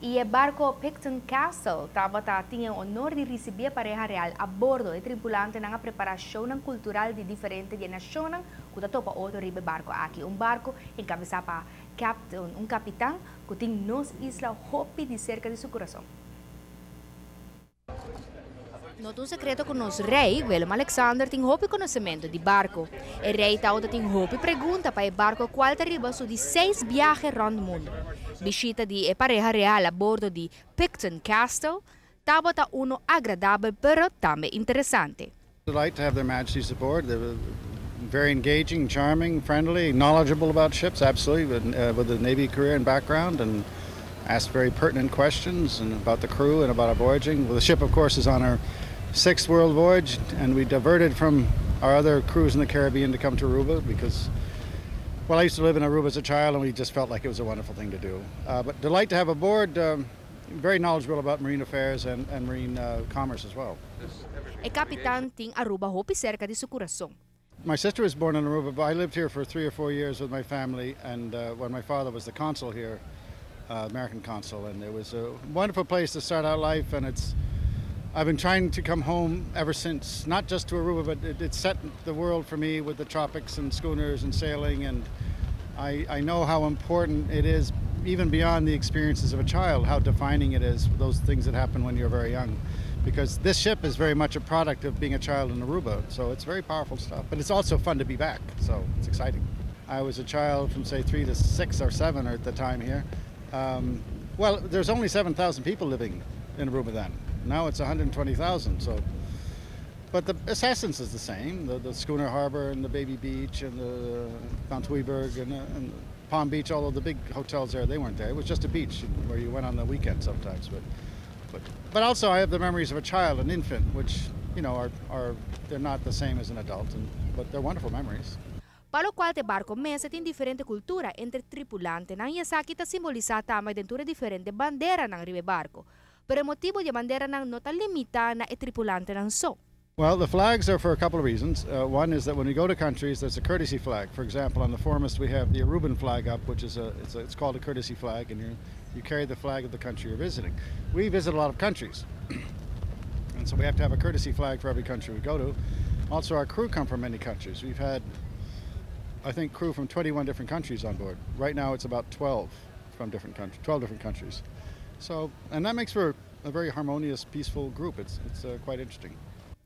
Y el barco Picton Castle tinha o honor de receber a Pareha real a bordo e tripulante na preparação cultural de diferentes nações que topa outro ribe barco aqui. Barco encabeçado por capitão que tem nos isla hopi de cerca de seu coração. Not secreto que nos rei, Willem Alexander, tem hopi conhecimento de barco. O rei tauta tem hopi pergunta para o barco qual arriba su de 6 viajes rond mundo. Visita de Pareha real a bordo de Picton Castle, tabota uno agradable pero também interessante. Delight to have their majesties aboard. They were very engaging, charming, friendly, knowledgeable about ships, absolutely, with a Navy career and background, and asked very pertinent questions and about the crew and about our voyaging. Well, the ship, of course, is on our 6th world voyage, and we diverted from our other cruise in the Caribbean to come to Aruba because, well, I used to live in Aruba as a child, and we just felt like it was a wonderful thing to do. But delight to have aboard, very knowledgeable about marine affairs and marine commerce as well. El capitán tem Aruba hopi cerca de su coração. My sister was born in Aruba, but I lived here for 3 or 4 years with my family, and when my father was the consul here, American consul, and it was a wonderful place to start out life, and I've been trying to come home ever since, not just to Aruba, but it set the world for me with the tropics and schooners and sailing, and I know how important it is, even beyond the experiences of a child, how defining it is, those things that happen when you're very young. Because this ship is very much a product of being a child in Aruba, so it's very powerful stuff. But it's also fun to be back, so it's exciting. I was a child from, say, 3 to 6 or 7 at the time here. Well, there's only 7,000 people living in Aruba then. Now it's 120,000. So, but the essence is the same: the schooner harbor and the baby beach and the Mount Weberg and Palm Beach. Although the big hotels there, they weren't there. It was just a beach where you went on the weekend sometimes. But also I have the memories of a child, an infant, which they're not the same as an adult, but they're wonderful memories. Para lo qual te barco mesa tem diferente cultura entre tripulante nang yasaki ta simbolisa tama dentura diferente bandera ng ribe barco. Pero motivo de bandera nang nota limita na tripulante ng so. Well, the flags are for a couple of reasons. One is that when we go to countries, there's a courtesy flag. For example, on the foremast we have the Aruban flag up, which is it's called a courtesy flag, and you carry the flag of the country you're visiting. We visit a lot of countries, and so we have to have a courtesy flag for every country we go to. Also, our crew come from many countries. We've had, I think, crew from 21 different countries on board. Right now, it's about 12 from different countries, 12 different countries. So, and that makes for a very harmonious, peaceful group. It's quite interesting.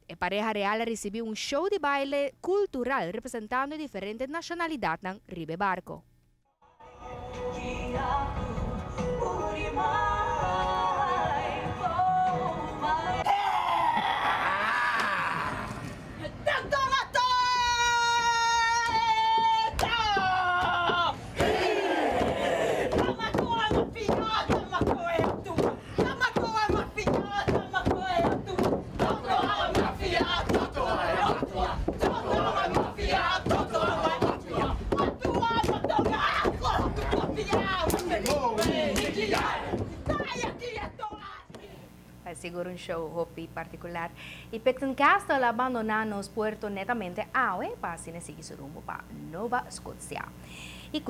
E Pareha real recibiu show de baile cultural representando diferentes nacionalidades ng ribe barco. Siguro un show hopi particular. Y Picton Castle abandonamos Puerto netamente awe para sinasigi su rumbo pa Nova Scotia.